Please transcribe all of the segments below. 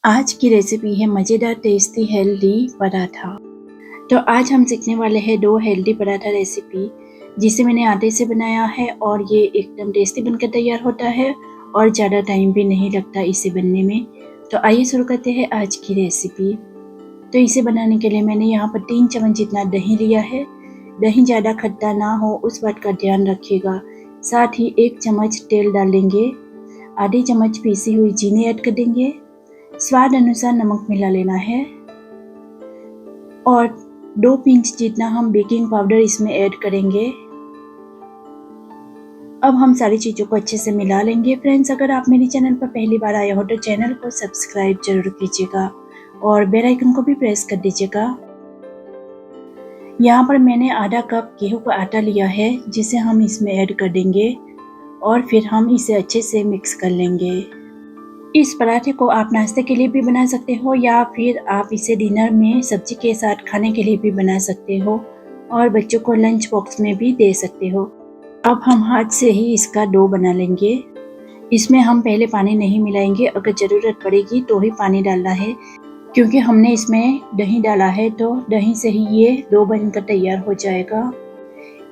आज की रेसिपी है मज़ेदार टेस्टी हेल्दी पराठा। तो आज हम सीखने वाले हैं 2 हेल्दी पराठा रेसिपी जिसे मैंने आटे से बनाया है और ये एकदम टेस्टी बनकर तैयार होता है और ज़्यादा टाइम भी नहीं लगता इसे बनने में। तो आइए शुरू करते हैं आज की रेसिपी। तो इसे बनाने के लिए मैंने यहाँ पर 3 चम्मच जितना दही लिया है। दही ज़्यादा खट्टा ना हो उस बात का ध्यान रखिएगा। साथ ही 1 चम्मच तेल डालेंगे, आधी चम्मच पीसी हुई चीनी ऐड कर देंगे, स्वाद अनुसार नमक मिला लेना है और 2 पिंच जितना हम बेकिंग पाउडर इसमें ऐड करेंगे। अब हम सारी चीज़ों को अच्छे से मिला लेंगे। फ्रेंड्स, अगर आप मेरे चैनल पर पहली बार आए हो तो चैनल को सब्सक्राइब जरूर कीजिएगा और बेल आइकन को भी प्रेस कर दीजिएगा। यहाँ पर मैंने आधा कप गेहूं का आटा लिया है जिसे हम इसमें ऐड कर देंगे और फिर हम इसे अच्छे से मिक्स कर लेंगे। इस पराठे को आप नाश्ते के लिए भी बना सकते हो या फिर आप इसे डिनर में सब्जी के साथ खाने के लिए भी बना सकते हो और बच्चों को लंच बॉक्स में भी दे सकते हो। अब हम हाथ से ही इसका डो बना लेंगे। इसमें हम पहले पानी नहीं मिलाएंगे, अगर ज़रूरत पड़ेगी तो ही पानी डालना है क्योंकि हमने इसमें दही डाला है तो दही से ही ये डो बनकर तैयार हो जाएगा।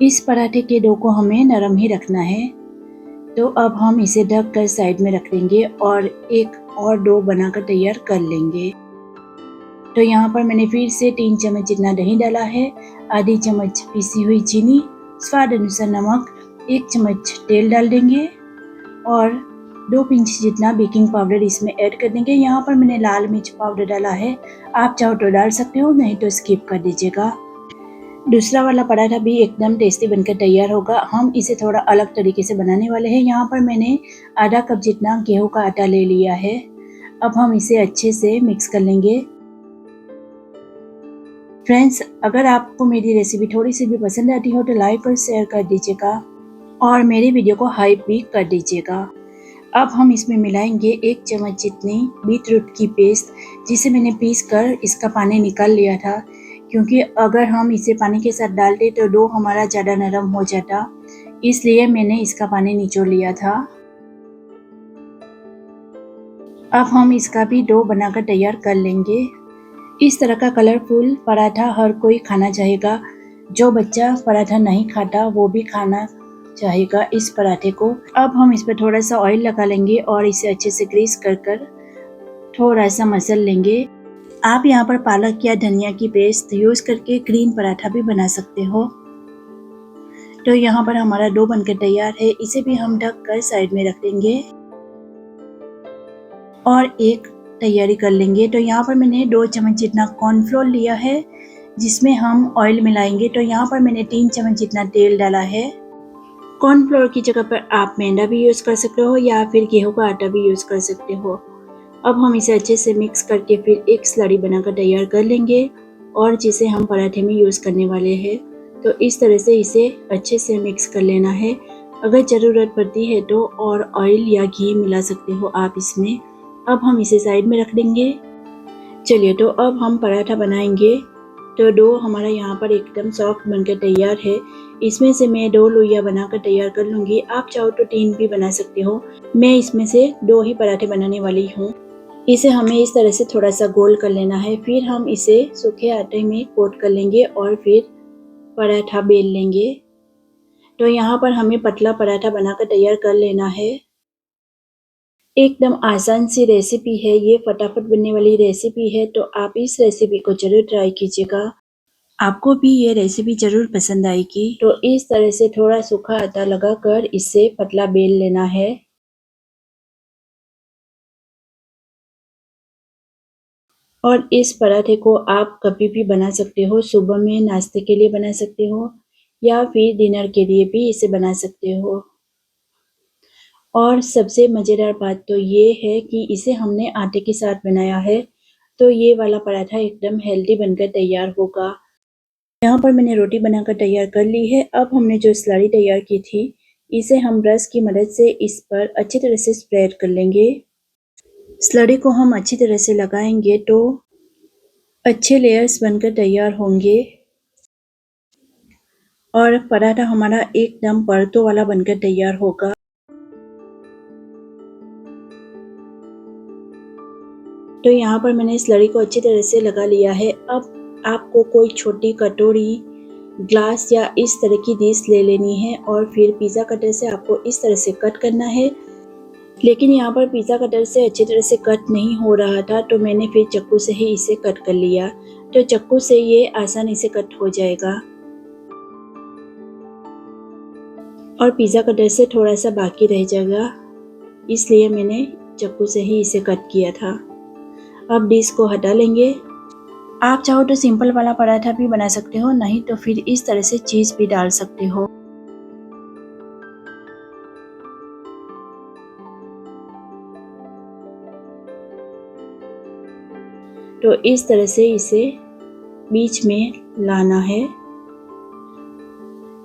इस पराठे के डो को हमें नरम ही रखना है। तो अब हम इसे ढक कर साइड में रख देंगे और एक और डो बनाकर तैयार कर लेंगे। तो यहाँ पर मैंने फिर से 3 चम्मच जितना दही डाला है, आधी चम्मच पीसी हुई चीनी, स्वाद अनुसार नमक, 1 चम्मच तेल डाल देंगे और 2 पिंच जितना बेकिंग पाउडर इसमें ऐड कर देंगे। यहाँ पर मैंने लाल मिर्च पाउडर डाला है, आप चाहो तो डाल सकते हो, नहीं तो स्किप कर दीजिएगा। दूसरा वाला पराठा भी एकदम टेस्टी बनकर तैयार होगा। हम इसे थोड़ा अलग तरीके से बनाने वाले हैं। यहाँ पर मैंने आधा कप जितना गेहूं का आटा ले लिया है। अब हम इसे अच्छे से मिक्स कर लेंगे। फ्रेंड्स, अगर आपको मेरी रेसिपी थोड़ी सी भी पसंद आती हो तो लाइक और शेयर कर दीजिएगा और मेरी वीडियो को हाइप भी कर दीजिएगा। अब हम इसमें मिलाएंगे 1 चम्मच जितनी बीट रूट की पेस्ट जिसे मैंने पीस कर इसका पानी निकाल लिया था, क्योंकि अगर हम इसे पानी के साथ डालते तो डो हमारा ज़्यादा नरम हो जाता, इसलिए मैंने इसका पानी निचोड़ लिया था। अब हम इसका भी डो बनाकर तैयार कर लेंगे। इस तरह का कलरफुल पराठा हर कोई खाना चाहेगा। जो बच्चा पराठा नहीं खाता वो भी खाना चाहेगा इस पराठे को। अब हम इस पर थोड़ा सा ऑयल लगा लेंगे और इसे अच्छे से ग्रीस कर कर थोड़ा सा मसल लेंगे। आप यहाँ पर पालक या धनिया की पेस्ट यूज करके ग्रीन पराठा भी बना सकते हो। तो यहाँ पर हमारा डो बनकर तैयार है, इसे भी हम ढक कर साइड में रख देंगे और एक तैयारी कर लेंगे। तो यहाँ पर मैंने 2 चम्मच जितना कॉर्नफ्लोर लिया है जिसमें हम ऑयल मिलाएंगे। तो यहाँ पर मैंने 3 चम्मच जितना तेल डाला है। कॉर्नफ्लोर की जगह पर आप मैदा भी यूज़ कर सकते हो या फिर गेहूं का आटा भी यूज़ कर सकते हो। अब हम इसे अच्छे से मिक्स करके फिर एक स्लरी बनाकर तैयार कर लेंगे और जिसे हम पराठे में यूज़ करने वाले हैं। तो इस तरह से इसे अच्छे से मिक्स कर लेना है। अगर ज़रूरत पड़ती है तो और ऑयल या घी मिला सकते हो आप इसमें। अब हम इसे साइड में रख देंगे। चलिए, तो अब हम पराठा बनाएंगे। तो डो हमारा यहाँ पर एकदम सॉफ्ट बनकर तैयार है। इसमें से मैं 2 लोइयां बनाकर तैयार कर लूँगी। आप चाहो तो 3 भी बना सकते हो। मैं इसमें से 2 ही पराठे बनाने वाली हूँ। इसे हमें इस तरह से थोड़ा सा गोल कर लेना है, फिर हम इसे सूखे आटे में कोट कर लेंगे और फिर पराठा बेल लेंगे। तो यहाँ पर हमें पतला पराठा बनाकर तैयार कर लेना है। एकदम आसान सी रेसिपी है, ये फटाफट बनने वाली रेसिपी है। तो आप इस रेसिपी को जरूर ट्राई कीजिएगा, आपको भी ये रेसिपी जरूर पसंद आएगी। तो इस तरह से थोड़ा सूखा आटा लगाकर इसे पतला बेल लेना है और इस पराठे को आप कभी भी बना सकते हो। सुबह में नाश्ते के लिए बना सकते हो या फिर डिनर के लिए भी इसे बना सकते हो। और सबसे मज़ेदार बात तो ये है कि इसे हमने आटे के साथ बनाया है, तो ये वाला पराठा एकदम हेल्दी बनकर तैयार होगा। यहाँ पर मैंने रोटी बनाकर तैयार कर ली है। अब हमने जो स्लरी तैयार की थी, इसे हम ब्रश की मदद से इस पर अच्छी तरह से स्प्रेड कर लेंगे। स्लरी को हम अच्छी तरह से लगाएंगे तो अच्छे लेयर्स बनकर तैयार होंगे और पराठा हमारा एकदम परतों वाला बनकर तैयार होगा। तो यहाँ पर मैंने स्लरी को अच्छी तरह से लगा लिया है। अब आपको कोई छोटी कटोरी, ग्लास या इस तरह की डिश ले लेनी है और फिर पिज़्ज़ा कटर से आपको इस तरह से कट करना है। लेकिन यहाँ पर पिज़्ज़ा कटर से अच्छी तरह से कट नहीं हो रहा था, तो मैंने फिर चाकू से ही इसे कट कर लिया। तो चाकू से ये आसानी से कट हो जाएगा और पिज़्ज़ा कटर से थोड़ा सा बाकी रह जाएगा, इसलिए मैंने चाकू से ही इसे कट किया था। अब डिश को हटा लेंगे। आप चाहो तो सिंपल वाला पराठा भी बना सकते हो, नहीं तो फिर इस तरह से चीज़ भी डाल सकते हो। तो इस तरह से इसे बीच में लाना है।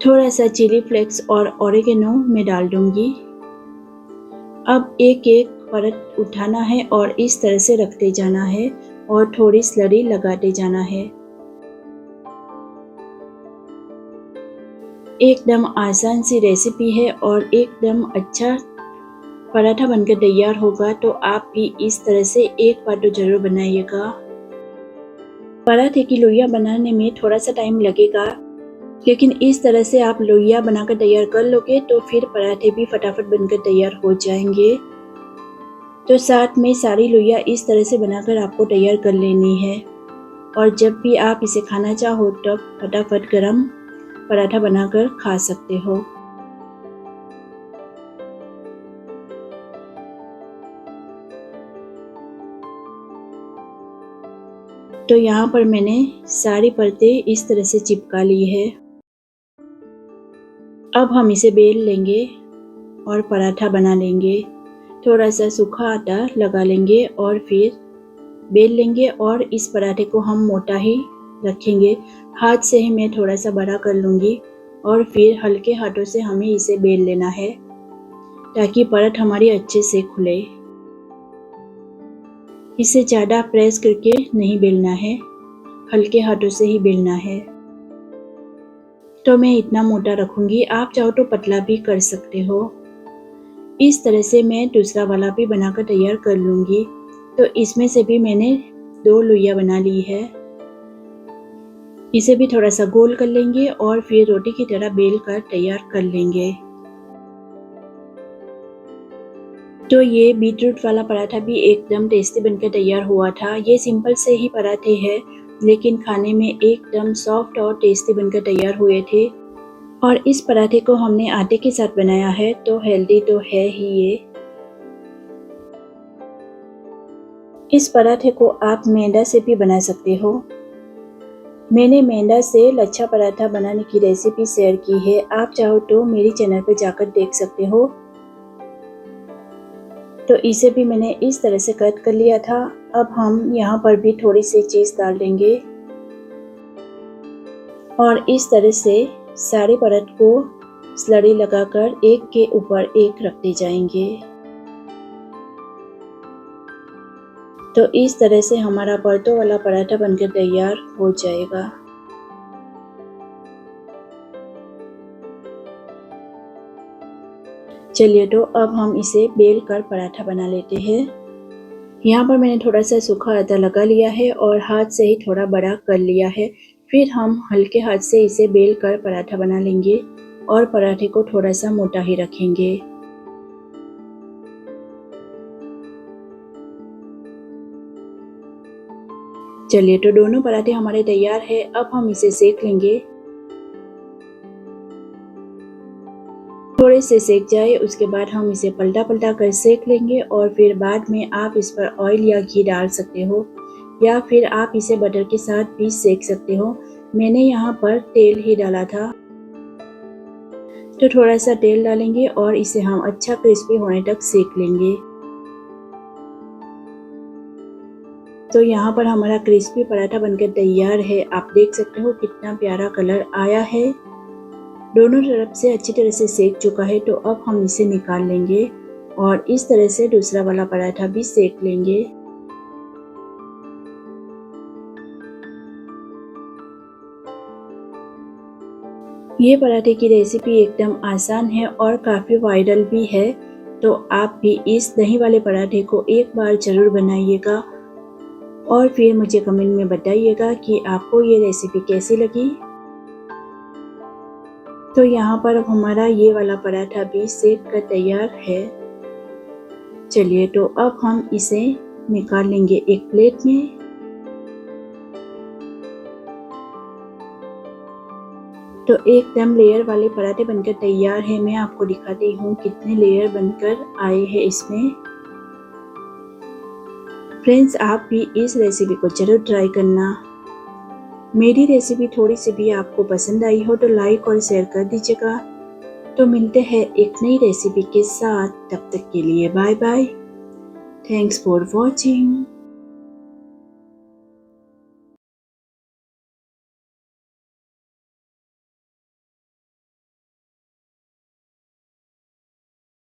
थोड़ा सा चिली फ्लेक्स और ऑरिगेनो मैं डाल दूंगी। अब एक एक परत उठाना है और इस तरह से रखते जाना है और थोड़ी स्लरी लगाते जाना है। एकदम आसान सी रेसिपी है और एकदम अच्छा पराठा बनकर तैयार होगा। तो आप भी इस तरह से एक बार तो जरूर बनाइएगा। पराठे की लोइयां बनाने में थोड़ा सा टाइम लगेगा, लेकिन इस तरह से आप लोइयां बनाकर तैयार कर लोगे तो फिर पराठे भी फटाफट बनकर तैयार हो जाएंगे। तो साथ में सारी लोइयां इस तरह से बनाकर आपको तैयार कर लेनी है और जब भी आप इसे खाना चाहो तब फटाफट गरम पराठा बनाकर खा सकते हो। तो यहाँ पर मैंने सारी परतें इस तरह से चिपका ली है। अब हम इसे बेल लेंगे और पराठा बना लेंगे। थोड़ा सा सूखा आटा लगा लेंगे और फिर बेल लेंगे और इस पराठे को हम मोटा ही रखेंगे। हाथ से ही मैं थोड़ा सा बड़ा कर लूँगी और फिर हल्के हाथों से हमें इसे बेल लेना है ताकि परत हमारी अच्छे से खुले। इसे ज़्यादा प्रेस करके नहीं बेलना है, हल्के हाथों से ही बेलना है। तो मैं इतना मोटा रखूँगी, आप चाहो तो पतला भी कर सकते हो। इस तरह से मैं दूसरा वाला भी बनाकर तैयार कर लूँगी। तो इसमें से भी मैंने 2 लोइयां बना ली है। इसे भी थोड़ा सा गोल कर लेंगे और फिर रोटी की तरह बेल कर तैयार कर लेंगे। तो ये बीटरूट वाला पराठा भी एकदम टेस्टी बनकर तैयार हुआ था। ये सिंपल से ही पराठे हैं, लेकिन खाने में एकदम सॉफ्ट और टेस्टी बनकर तैयार हुए थे। और इस पराठे को हमने आटे के साथ बनाया है, तो हेल्दी तो है ही ये। इस पराठे को आप मैदा से भी बना सकते हो। मैंने मैदा से लच्छा पराठा बनाने की रेसिपी शेयर की है, आप चाहो तो मेरी चैनल पर जाकर देख सकते हो। तो इसे भी मैंने इस तरह से कट कर लिया था। अब हम यहाँ पर भी थोड़ी सी चीज़ डाल देंगे और इस तरह से सारी परत को स्लरी लगाकर एक के ऊपर एक रखते जाएंगे। तो इस तरह से हमारा परतों वाला पराठा बनकर तैयार हो जाएगा। चलिए, तो अब हम इसे बेल कर पराठा बना लेते हैं। यहाँ पर मैंने थोड़ा सा सूखा आटा लगा लिया है और हाथ से ही थोड़ा बड़ा कर लिया है। फिर हम हल्के हाथ से इसे बेल कर पराठा बना लेंगे और पराठे को थोड़ा सा मोटा ही रखेंगे। चलिए, तो दोनों पराठे हमारे तैयार है। अब हम इसे सेक लेंगे। थोड़े से सेक जाए उसके बाद हम इसे पलटा पलटा कर सेक लेंगे और फिर बाद में आप इस पर ऑयल या घी डाल सकते हो या फिर आप इसे बटर के साथ भी सेक सकते हो। मैंने यहाँ पर तेल ही डाला था, तो थोड़ा सा तेल डालेंगे और इसे हम अच्छा क्रिस्पी होने तक सेक लेंगे। तो यहाँ पर हमारा क्रिस्पी पराठा बनकर तैयार है। आप देख सकते हो कितना प्यारा कलर आया है। दोनों तरफ से अच्छी तरह से सेक चुका है। तो अब हम इसे निकाल लेंगे और इस तरह से दूसरा वाला पराठा भी सेक लेंगे। ये पराठे की रेसिपी एकदम आसान है और काफ़ी वायरल भी है। तो आप भी इस दही वाले पराठे को एक बार ज़रूर बनाइएगा और फिर मुझे कमेंट में बताइएगा कि आपको ये रेसिपी कैसी लगी। तो यहाँ पर अब हमारा ये वाला पराठा भी सेक कर तैयार है। चलिए तो अब हम इसे निकाल लेंगे एक प्लेट में। तो एकदम लेयर वाले पराठे बनकर तैयार है। मैं आपको दिखाती हूँ कितने लेयर बनकर आए हैं इसमें। फ्रेंड्स, आप भी इस रेसिपी को जरूर ट्राई करना। मेरी रेसिपी थोड़ी सी भी आपको पसंद आई हो तो लाइक और शेयर कर दीजिएगा। तो मिलते हैं एक नई रेसिपी के साथ, तब तक के लिए bye bye. Thanks for watching.